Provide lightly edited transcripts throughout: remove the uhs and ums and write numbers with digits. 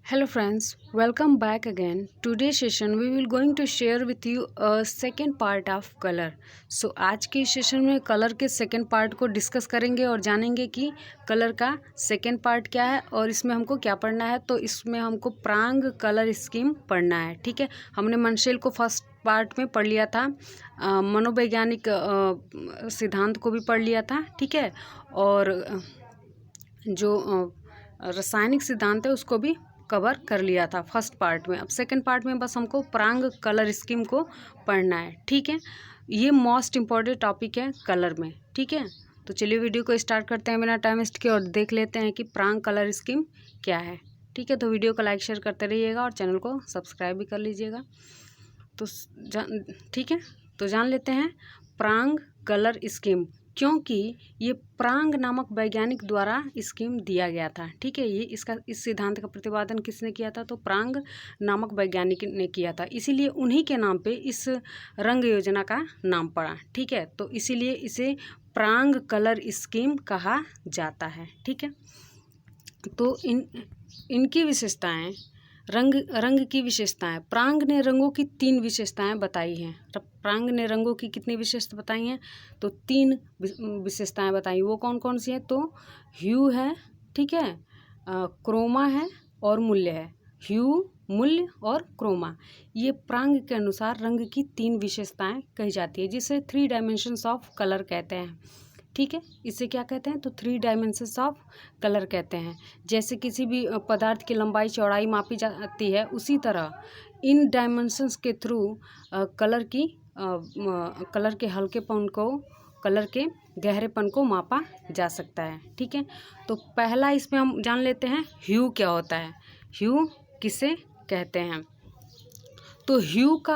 Hello friends, welcome back again. Today's session we will going to share with you a second part of color. So आज के session में colour के second part को discuss करेंगे और जानेंगे कि कलर का सेकेंड पार्ट क्या है और इसमें हमको क्या पढ़ना है। तो इसमें हमको प्रांग कलर स्कीम पढ़ना है। ठीक है, हमने मनशेल को फर्स्ट पार्ट में पढ़ लिया था, मनोवैज्ञानिक सिद्धांत को भी पढ़ लिया था। ठीक है, और जो रासायनिक सिद्धांत है उसको भी कवर कर लिया था फर्स्ट पार्ट में। अब सेकंड पार्ट में बस हमको प्रांग कलर स्कीम को पढ़ना है। ठीक है, ये मोस्ट इम्पॉर्टेंट टॉपिक है कलर में। ठीक है, तो चलिए वीडियो को स्टार्ट करते हैं बिना टाइम वेस्ट के और देख लेते हैं कि प्रांग कलर स्कीम क्या है। ठीक है, तो वीडियो को लाइक शेयर करते रहिएगा और चैनल को सब्सक्राइब भी कर लीजिएगा। तो ठीक है, तो जान लेते हैं प्रांग कलर स्कीम, क्योंकि ये प्रांग नामक वैज्ञानिक द्वारा स्कीम दिया गया था। ठीक है, ये इस सिद्धांत का प्रतिपादन किसने किया था? तो प्रांग नामक वैज्ञानिक ने किया था, इसीलिए उन्हीं के नाम पे इस रंग योजना का नाम पड़ा। ठीक है, तो इसीलिए इसे प्रांग कलर स्कीम कहा जाता है। ठीक है, तो इनकी विशेषताएं, रंग की विशेषताएं, प्रांग ने रंगों की 3 विशेषताएं बताई हैं। प्रांग ने रंगों की कितनी विशेषता बताई हैं? तो 3 विशेषताएं बताई। वो कौन कौन सी हैं? तो ह्यू है, ठीक है, क्रोमा है और मूल्य है। ह्यू, मूल्य और क्रोमा, ये प्रांग के अनुसार रंग की 3 विशेषताएं कही जाती है, जिसे 3 डायमेंशंस ऑफ कलर कहते हैं। ठीक है, इसे क्या कहते हैं? तो 3 डायमेंशंस ऑफ कलर कहते हैं। जैसे किसी भी पदार्थ की लंबाई चौड़ाई मापी जाती है, उसी तरह इन डायमेंशंस के थ्रू कलर के हल्केपन को, कलर के गहरेपन को मापा जा सकता है। ठीक है, तो पहला इसमें हम जान लेते हैं ह्यू क्या होता है। ह्यू किसे कहते हैं? तो ह्यू का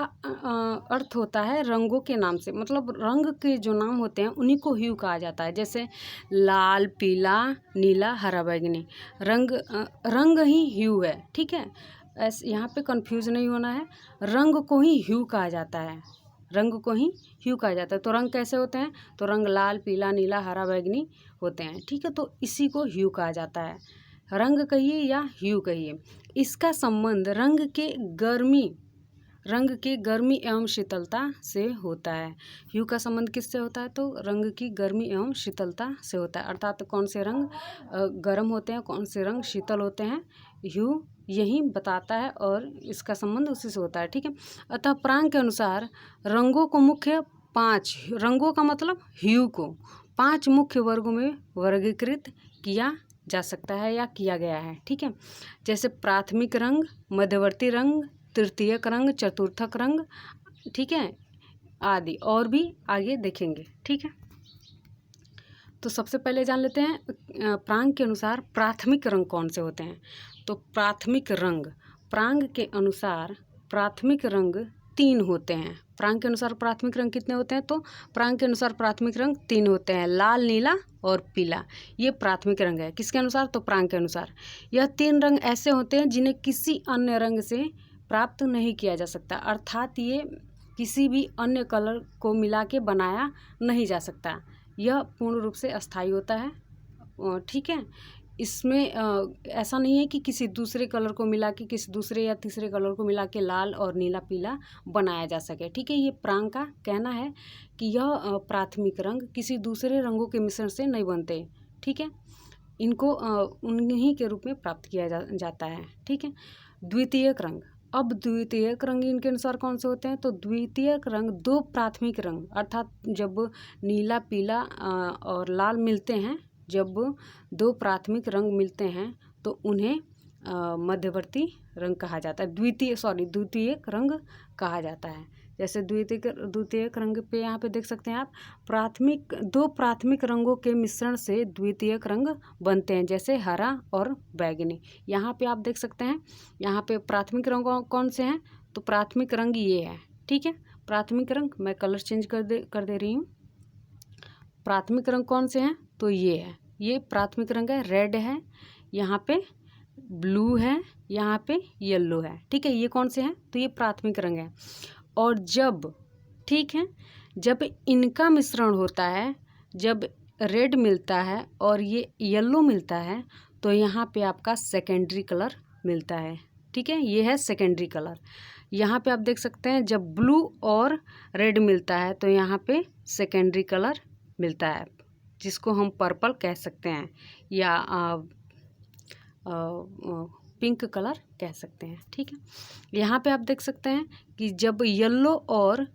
अर्थ होता है रंगों के नाम से, मतलब रंग के जो नाम होते हैं उन्हीं को ह्यू कहा जाता है। जैसे लाल, पीला, नीला, हरा, बैंगनी, रंग ही ह्यू है। ठीक है, ऐसे यहाँ पे कंफ्यूज नहीं होना है, रंग को ही ह्यू कहा जाता है। रंग को ही ह्यू कहा जाता है। तो रंग कैसे होते हैं? तो रंग लाल, पीला, नीला, हरा, बैंगनी होते हैं। ठीक है, तो इसी को ह्यू कहा जाता है। रंग कहिए या ह्यू कहिए, इसका संबंध रंग के गर्मी एवं शीतलता से होता है। ह्यू का संबंध किससे होता है? तो रंग की गर्मी एवं शीतलता से होता है, अर्थात कौन से रंग गर्म होते हैं, कौन से रंग शीतल होते हैं, ह्यू यही बताता है और इसका संबंध उसी से होता है। ठीक है, अतः प्रांग के अनुसार रंगों को मुख्य 5 रंगों का मतलब ह्यू को 5 मुख्य वर्गों में वर्गीकृत किया जा सकता है या किया गया है। ठीक है, जैसे प्राथमिक रंग, मध्यवर्ती रंग, तृतीयक रंग, चतुर्थक रंग, ठीक है, आदि और भी आगे देखेंगे। ठीक है, तो सबसे पहले जान लेते हैं प्रांग के अनुसार प्राथमिक रंग कौन से होते हैं। तो प्राथमिक रंग, प्रांग के अनुसार प्राथमिक रंग 3 होते हैं। प्रांग के अनुसार प्राथमिक रंग कितने होते हैं? तो प्रांग के अनुसार प्राथमिक रंग 3 होते हैं, लाल, नीला और पीला। ये प्राथमिक रंग है। किसके अनुसार? तो प्रांग के अनुसार। यह 3 रंग ऐसे होते हैं जिन्हें किसी अन्य रंग से प्राप्त नहीं किया जा सकता, अर्थात ये किसी भी अन्य कलर को मिला के बनाया नहीं जा सकता। यह पूर्ण रूप से अस्थायी होता है। ठीक है, इसमें ऐसा नहीं है कि किसी दूसरे कलर को मिला के, किसी दूसरे या तीसरे कलर को मिला के लाल और नीला, पीला बनाया जा सके। ठीक है, ये प्रांग का कहना है कि यह प्राथमिक रंग किसी दूसरे रंगों के मिश्रण से नहीं बनते। ठीक है, इनको उन्हीं के रूप में प्राप्त किया जाता है। ठीक है, द्वितीयक रंग। अब द्वितीयक रंग इनके अनुसार कौन से होते हैं? तो द्वितीयक रंग 2 प्राथमिक रंग, अर्थात जब नीला, पीला और लाल मिलते हैं, जब 2 प्राथमिक रंग मिलते हैं तो उन्हें मध्यवर्ती रंग कहा जाता है, द्वितीयक रंग कहा जाता है। जैसे द्वितीयक रंग पे यहाँ पे देख सकते हैं आप, 2 प्राथमिक रंगों के मिश्रण से द्वितीयक रंग बनते हैं, जैसे हरा और बैंगनी। यहाँ पे आप देख सकते हैं, यहाँ पे प्राथमिक रंग कौन से हैं? तो प्राथमिक रंग ये है। ठीक है, प्राथमिक रंग, मैं कलर चेंज कर दे रही हूँ। प्राथमिक रंग कौन से हैं? तो ये है, ये प्राथमिक रंग है। रेड है, यहाँ पे ब्लू है, यहाँ पे येलो है। ठीक है, ये कौन से हैं? तो ये प्राथमिक रंग है। और जब इनका मिश्रण होता है, जब रेड मिलता है और ये येलो मिलता है, तो यहाँ पे आपका सेकेंडरी कलर मिलता है। ठीक है, ये है सेकेंडरी कलर। यहाँ पे आप देख सकते हैं जब ब्लू और रेड मिलता है तो यहाँ पे सेकेंडरी कलर मिलता है, जिसको हम पर्पल कह सकते हैं या पिंक कलर कह सकते हैं। ठीक है, यहाँ पे आप देख सकते हैं कि जब येलो और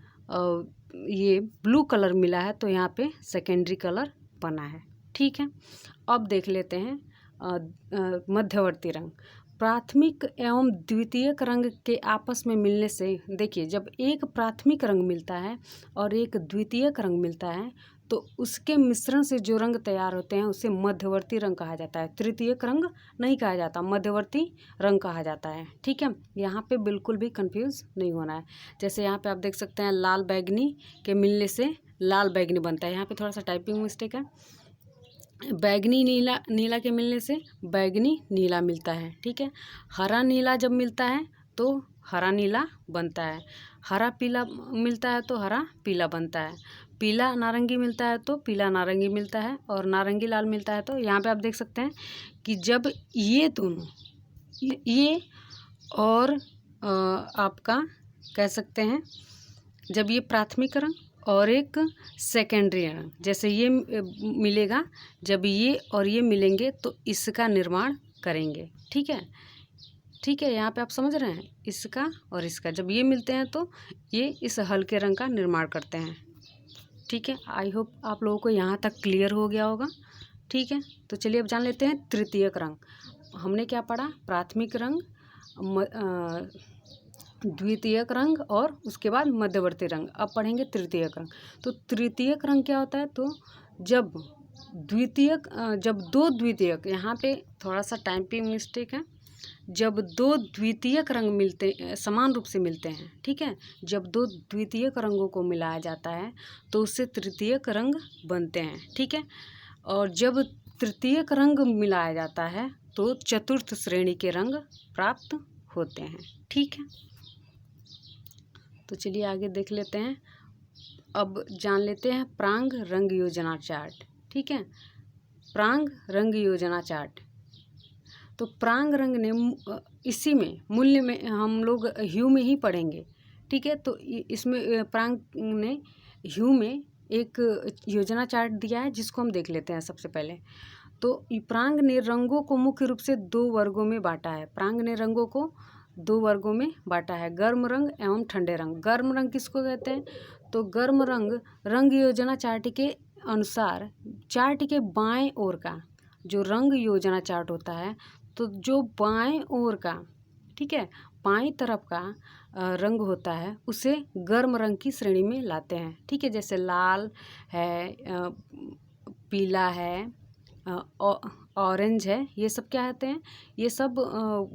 ये ब्लू कलर मिला है तो यहाँ पे सेकेंडरी कलर बना है। ठीक है, अब देख लेते हैं मध्यवर्ती रंग। प्राथमिक एवं द्वितीयक रंग के आपस में मिलने से, देखिए जब एक प्राथमिक रंग मिलता है और एक द्वितीयक रंग मिलता है तो उसके मिश्रण से जो रंग तैयार होते हैं उसे मध्यवर्ती रंग कहा जाता है। तृतीयक रंग नहीं कहा जाता, मध्यवर्ती रंग कहा जाता है। ठीक है, यहाँ पे बिल्कुल भी कंफ्यूज नहीं होना है। जैसे यहाँ पे आप देख सकते हैं लाल बैगनी के मिलने से लाल बैगनी बनता है। यहाँ पे थोड़ा सा टाइपिंग मिस्टेक है। बैगनी नीला, नीला के मिलने से बैगनी नीला मिलता है। ठीक है, हरा नीला जब मिलता है तो हरा नीला बनता है। हरा पीला मिलता है तो हरा पीला बनता है। पीला नारंगी मिलता है तो पीला नारंगी मिलता है। और नारंगी लाल मिलता है। तो यहाँ पे आप देख सकते हैं कि जब ये दोनों, ये और आपका कह सकते हैं जब ये प्राथमिक रंग और एक सेकेंडरी रंग, जैसे ये मिलेगा, जब ये और ये मिलेंगे तो इसका निर्माण करेंगे। ठीक है, ठीक है, यहाँ पे आप समझ रहे हैं, इसका और इसका जब ये मिलते हैं तो ये इस हल्के रंग का निर्माण करते हैं। ठीक है, आई होप आप लोगों को यहाँ तक क्लियर हो गया होगा। ठीक है, तो चलिए अब जान लेते हैं तृतीयक रंग। हमने क्या पढ़ा? प्राथमिक रंग, द्वितीयक रंग और उसके बाद मध्यवर्ती रंग। अब पढ़ेंगे तृतीयक रंग। तो तृतीयक रंग क्या होता है? तो जब दो द्वितीयक, यहाँ पे थोड़ा सा टाइपिंग मिस्टेक है, जब दो द्वितीयक रंग मिलते, समान रूप से मिलते हैं। ठीक है, जब दो द्वितीयक रंगों को मिलाया जाता है तो उससे तृतीयक रंग बनते हैं। ठीक है, और जब तृतीयक रंग मिलाया जाता है तो चतुर्थ श्रेणी के रंग प्राप्त होते हैं। ठीक है, तो चलिए आगे देख लेते हैं। अब जान लेते हैं प्रांग रंग योजना चार्ट। ठीक है, प्रांग रंग योजना चार्ट। तो प्रांग रंग ने इसी में मूल्य में हम लोग ह्यू में ही पढ़ेंगे। ठीक है, तो इसमें प्रांग ने ह्यू में एक योजना चार्ट दिया है जिसको हम देख लेते हैं सबसे पहले। तो प्रांग ने रंगों को मुख्य रूप से दो वर्गों में बांटा है। प्रांग ने रंगों को दो वर्गों में बांटा है, गर्म रंग एवं ठंडे रंग। गर्म रंग किसको कहते हैं? तो गर्म रंग रंग योजना चार्ट के अनुसार चार्ट के बाएं ओर का जो रंग योजना चार्ट होता है, तो जो बाएं ओर का, ठीक है, बाएं तरफ का रंग होता है उसे गर्म रंग की श्रेणी में लाते हैं। ठीक है, जैसे लाल है, पीला है, ऑरेंज है, ये सब क्या आते हैं? ये सब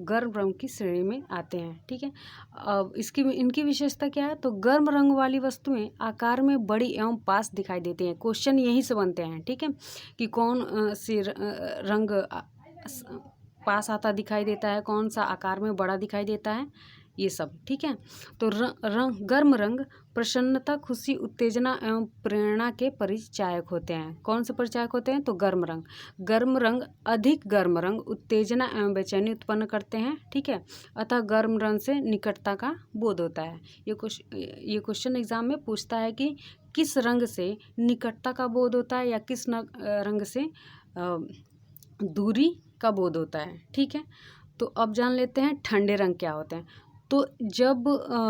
गर्म रंग की श्रेणी में आते हैं। ठीक है, अब इनकी विशेषता क्या है? तो गर्म रंग वाली वस्तुएं आकार में बड़ी एवं पास दिखाई देती हैं। क्वेश्चन यहीं से बनते हैं। ठीक है, कि कौन सी रंग पास आता दिखाई देता है, कौन सा आकार में बड़ा दिखाई देता है, ये सब। ठीक है, तो गर्म रंग प्रसन्नता, खुशी, उत्तेजना एवं प्रेरणा के परिचायक होते हैं। कौन से परिचायक होते हैं? तो गर्म रंग अधिक गर्म रंग उत्तेजना एवं बेचैनी उत्पन्न करते हैं। ठीक है, अतः गर्म रंग से निकटता का बोध होता है। ये क्वेश्चन एग्जाम में पूछता है कि किस रंग से निकटता का बोध होता है या किस रंग से दूरी का बोध होता है। ठीक है, तो अब जान लेते हैं ठंडे रंग क्या होते हैं। तो जब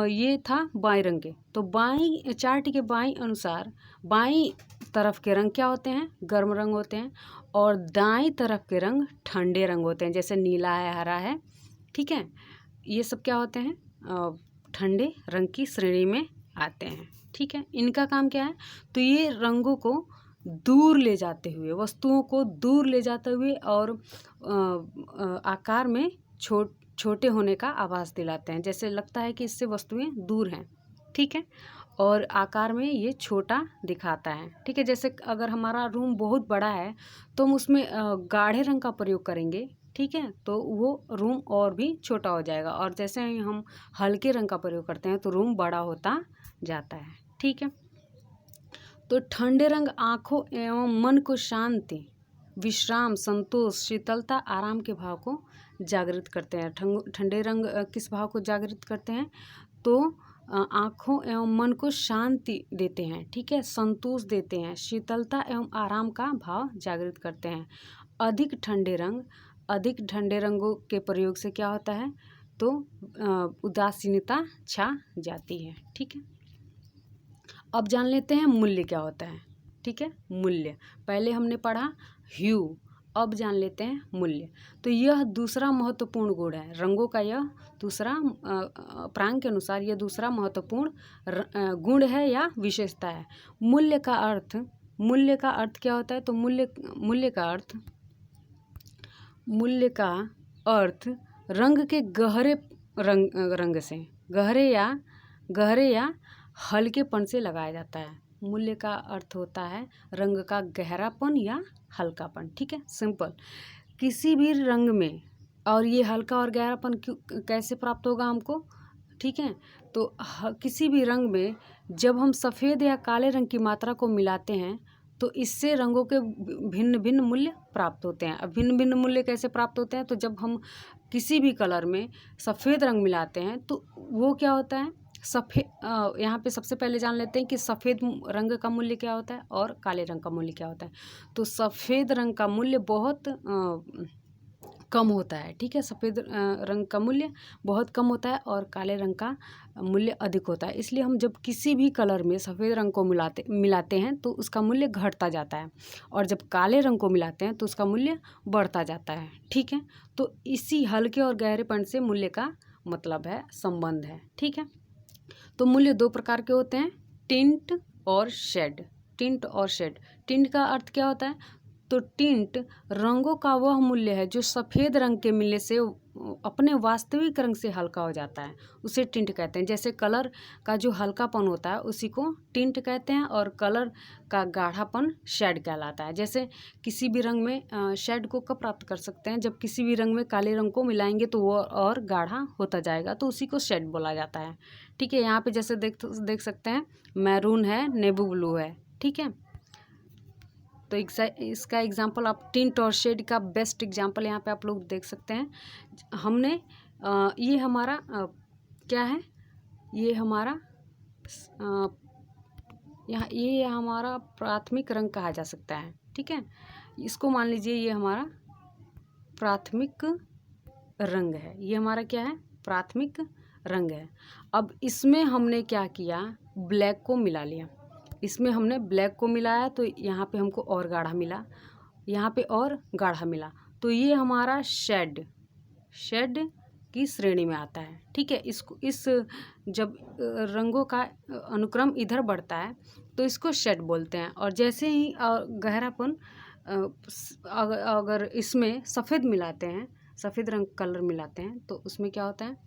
ये था बाएं रंग के, तो बाएं चार्ट के बाएं अनुसार बाएं तरफ के रंग क्या होते हैं? गर्म रंग होते हैं। और दाएं तरफ के रंग ठंडे रंग होते हैं, जैसे नीला है, हरा है। ठीक है, ये सब क्या होते हैं? ठंडे रंग की श्रेणी में आते हैं। ठीक है, इनका काम क्या है? तो ये रंगों को दूर ले जाते हुए, वस्तुओं को दूर ले जाते हुए और आकार में छोटे होने का आभास दिलाते हैं। जैसे लगता है कि इससे वस्तुएं दूर हैं। ठीक है, और आकार में ये छोटा दिखाता है। ठीक है, जैसे अगर हमारा रूम बहुत बड़ा है तो हम उसमें गाढ़े रंग का प्रयोग करेंगे। ठीक है, तो वो रूम और भी छोटा हो जाएगा, और जैसे ही हम हल्के रंग का प्रयोग करते हैं तो रूम बड़ा होता जाता है। ठीक है, तो ठंडे रंग आँखों एवं मन को शांति, विश्राम, संतोष, शीतलता, आराम के भाव को जागृत करते हैं। ठंडे रंग किस भाव को जागृत करते हैं? तो आँखों एवं मन को शांति देते हैं, ठीक है, संतोष देते हैं, शीतलता एवं आराम का भाव जागृत करते हैं। अधिक ठंडे रंगों के प्रयोग से क्या होता है? तो उदासीनता छा जाती है, ठीक है। अब जान लेते हैं मूल्य क्या होता है, ठीक है। मूल्य पहले हमने पढ़ा ह्यू, अब जान लेते हैं मूल्य। तो यह दूसरा महत्वपूर्ण गुण है रंगों का, यह दूसरा प्रांग के अनुसार यह दूसरा महत्वपूर्ण गुण है या विशेषता है। मूल्य का अर्थ क्या होता है? तो मूल्य का अर्थ रंग के गहरे रंग से, गहरे या हल्केपन से लगाया जाता है। मूल्य का अर्थ होता है रंग का गहरापन या हल्कापन, ठीक है, सिंपल। किसी भी रंग में, और ये हल्का और गहरापन कैसे प्राप्त होगा हमको, ठीक है। तो किसी भी रंग में जब हम सफ़ेद या काले रंग की मात्रा को मिलाते हैं तो इससे रंगों के भिन्न भिन्न मूल्य प्राप्त होते हैं। अब भिन्न भिन्न मूल्य कैसे प्राप्त होते हैं? तो जब हम किसी भी कलर में सफ़ेद रंग मिलाते हैं तो वो क्या होता है? सफ़ेद, यहाँ पे सबसे पहले जान लेते हैं कि सफ़ेद रंग का मूल्य क्या होता है और काले रंग का मूल्य क्या होता है। तो सफ़ेद रंग का मूल्य बहुत कम होता है, ठीक है। सफ़ेद रंग का मूल्य बहुत कम होता है और काले रंग का मूल्य अधिक होता है। इसलिए हम जब किसी भी कलर में सफ़ेद रंग को मिलाते हैं तो उसका मूल्य घटता जाता है, और जब काले रंग को मिलाते हैं तो उसका मूल्य बढ़ता जाता है, ठीक है। तो इसी हल्के और गहरेपन से मूल्य का मतलब है, संबंध है, ठीक है। तो मूल्य दो प्रकार के होते हैं, टिंट और शेड। टिंट का अर्थ क्या होता है? तो टिंट रंगों का वह मूल्य है जो सफ़ेद रंग के मिलने से अपने वास्तविक रंग से हल्का हो जाता है, उसे टिंट कहते हैं। जैसे कलर का जो हल्कापन होता है उसी को टिंट कहते हैं, और कलर का गाढ़ापन शेड कहलाता है। जैसे किसी भी रंग में शेड को कब प्राप्त कर सकते हैं? जब किसी भी रंग में काले रंग को मिलाएंगे तो वो और गाढ़ा होता जाएगा, तो उसी को शेड बोला जाता है, ठीक है। यहाँ पे जैसे देख सकते हैं, मैरून है, नेवी ब्लू है, ठीक है। तो इसका एग्जाम्पल आप टिंट और शेड का बेस्ट एग्जाम्पल यहाँ पे आप लोग देख सकते हैं। हमने ये हमारा क्या है? ये हमारा ये हमारा प्राथमिक रंग कहा जा सकता है, ठीक है। इसको मान लीजिए ये हमारा प्राथमिक रंग है, ये हमारा क्या है? प्राथमिक रंग है। अब इसमें हमने क्या किया? ब्लैक को मिला लिया। इसमें हमने ब्लैक को मिलाया तो यहाँ पे हमको और गाढ़ा मिला, यहाँ पे और गाढ़ा मिला, तो ये हमारा शेड की श्रेणी में आता है, ठीक है। इस जब रंगों का अनुक्रम इधर बढ़ता है तो इसको शेड बोलते हैं। और जैसे ही गहरापन, अगर इसमें सफ़ेद मिलाते हैं, सफ़ेद रंग कलर मिलाते हैं तो उसमें क्या होता है?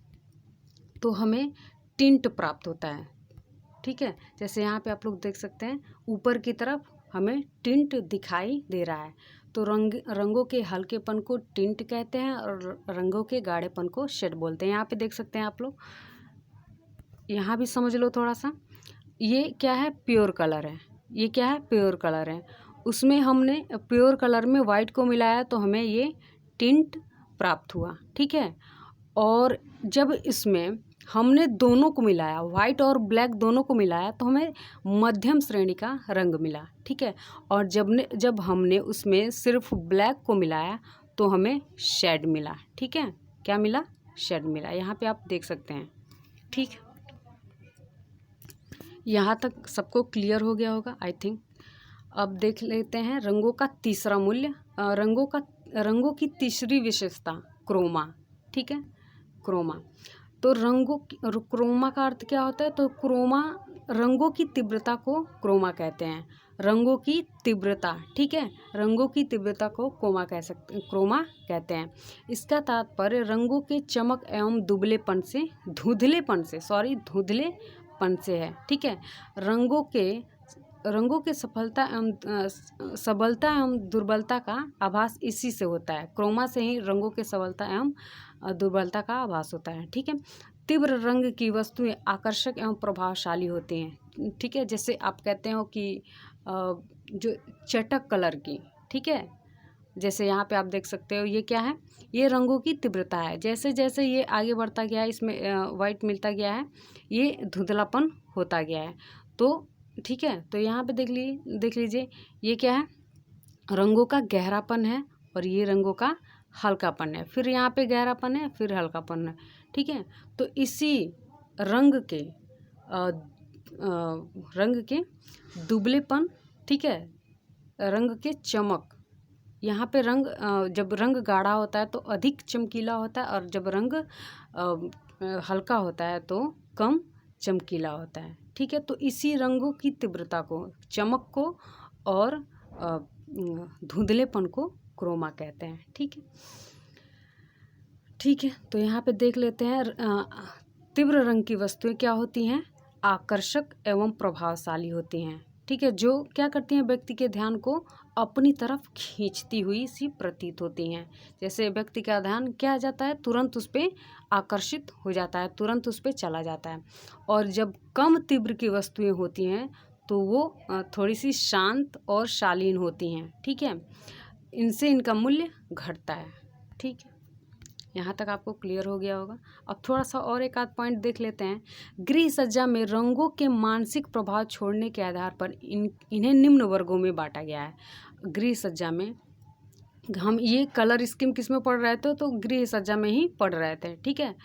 तो हमें टिंट प्राप्त होता है, ठीक है। जैसे यहाँ पे आप लोग देख सकते हैं, ऊपर की तरफ हमें टिंट दिखाई दे रहा है। तो रंगों के हल्केपन को टिंट कहते हैं और रंगों के गाढ़ेपन को शेड बोलते हैं। यहाँ पे देख सकते हैं आप लोग, यहाँ भी समझ लो थोड़ा सा। ये क्या है? प्योर कलर है। ये क्या है? प्योर कलर है। उसमें हमने प्योर कलर में वाइट को मिलाया तो हमें ये टिंट प्राप्त हुआ, ठीक है। और जब इसमें हमने दोनों को मिलाया, वाइट और ब्लैक दोनों को मिलाया, तो हमें मध्यम श्रेणी का रंग मिला, ठीक है। और जब हमने उसमें सिर्फ ब्लैक को मिलाया तो हमें शेड मिला, ठीक है। क्या मिला? शेड मिला। यहाँ पे आप देख सकते हैं, ठीक। यहाँ तक सबको क्लियर हो गया होगा आई थिंक। अब देख लेते हैं रंगों का तीसरा मूल्य। रंगों की तीसरी विशेषता क्रोमा, ठीक है। क्रोमा, तो क्रोमा का अर्थ क्या होता है? तो क्रोमा, रंगों की तीव्रता को क्रोमा कहते हैं। रंगों की तीव्रता, ठीक है, रंगों की तीव्रता को क्रोमा कहते हैं। इसका तात्पर्य रंगों के चमक एवं धुंधलेपन से है, ठीक है। रंगों के सबलता एवं दुर्बलता का आभास इसी से होता है। क्रोमा से ही रंगों के सबलता एवं दुर्बलता का आभास होता है, ठीक है। तीव्र रंग की वस्तुएं आकर्षक एवं प्रभावशाली होती हैं, ठीक है। जैसे आप कहते हो कि जो चटक कलर की, ठीक है, जैसे यहाँ पे आप देख सकते हो ये क्या है, ये रंगों की तीव्रता है। जैसे जैसे ये आगे बढ़ता गया है इसमें वाइट मिलता गया है, ये धुंधलापन होता गया है। तो ठीक है, तो यहाँ पे देख लीजिए ये क्या है, रंगों का गहरापन है और ये रंगों का हल्कापन है। फिर यहाँ पे गहरापन है, फिर हल्कापन है। ठीक है, तो इसी रंग के दुबलेपन, ठीक है, रंग के चमक, यहाँ पे जब रंग गाढ़ा होता है तो अधिक चमकीला होता है, और जब रंग हल्का होता है तो कम चमकीला होता है। ठीक है, तो इसी रंगों की तीव्रता को, चमक को और धुंधलेपन को क्रोमा कहते हैं। ठीक है, तो यहाँ पे देख लेते हैं तीव्र रंग की वस्तुएं क्या होती हैं, आकर्षक एवं प्रभावशाली होती हैं। ठीक है, जो क्या करती हैं, व्यक्ति के ध्यान को अपनी तरफ खींचती हुई सी प्रतीत होती हैं। जैसे व्यक्ति का ध्यान क्या आ जाता है, तुरंत उस पर आकर्षित हो जाता है, तुरंत उस पर चला जाता है। और जब कम तीव्र की वस्तुएं होती हैं तो वो थोड़ी सी शांत और शालीन होती हैं। ठीक है, इनसे इनका मूल्य घटता है। ठीक है, यहाँ तक आपको क्लियर हो गया होगा। अब थोड़ा सा और एक आध पॉइंट देख लेते हैं। गृह सज्जा में रंगों के मानसिक प्रभाव छोड़ने के आधार पर इन्हें निम्न वर्गों में बांटा गया है। गृह सज्जा में हम ये कलर स्कीम किस में पढ़ रहे थे, तो गृह सज्जा में ही पढ़ रहे थे। ठीक है,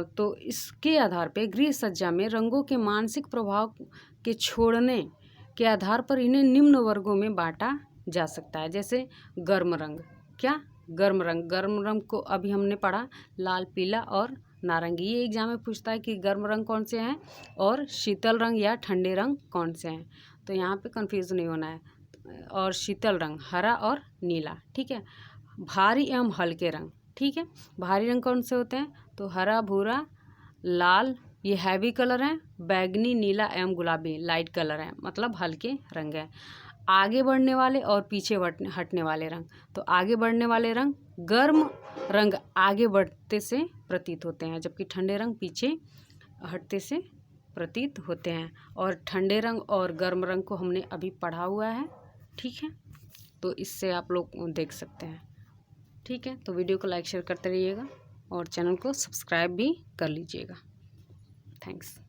तो इसके आधार पे गृह सज्जा में रंगों के मानसिक प्रभाव के छोड़ने के आधार पर इन्हें निम्न वर्गों में बांटा जा सकता है। जैसे गर्म रंग, क्या गर्म रंग को अभी हमने पढ़ा, लाल, पीला और नारंगी। ये एग्जाम में पूछता है कि गर्म रंग कौन से हैं और शीतल रंग या ठंडे रंग कौन से हैं, तो यहाँ पे कंफ्यूज नहीं होना है। और शीतल रंग हरा और नीला। ठीक है, भारी एवं हल्के रंग। ठीक है, भारी रंग कौन से होते हैं, तो हरा, भूरा, लाल, ये हैवी कलर हैं। बैगनी, नीला एवं गुलाबी लाइट कलर हैं, मतलब हल्के रंग हैं। आगे बढ़ने वाले और पीछे हटने वाले रंग, तो आगे बढ़ने वाले रंग, गर्म रंग आगे बढ़ते से प्रतीत होते हैं, जबकि ठंडे रंग पीछे हटते से प्रतीत होते हैं। और ठंडे रंग और गर्म रंग को हमने अभी पढ़ा हुआ है। ठीक है, तो इससे आप लोग देख सकते हैं। ठीक है, तो वीडियो को लाइक शेयर करते रहिएगा और चैनल को सब्सक्राइब भी कर लीजिएगा। थैंक्स।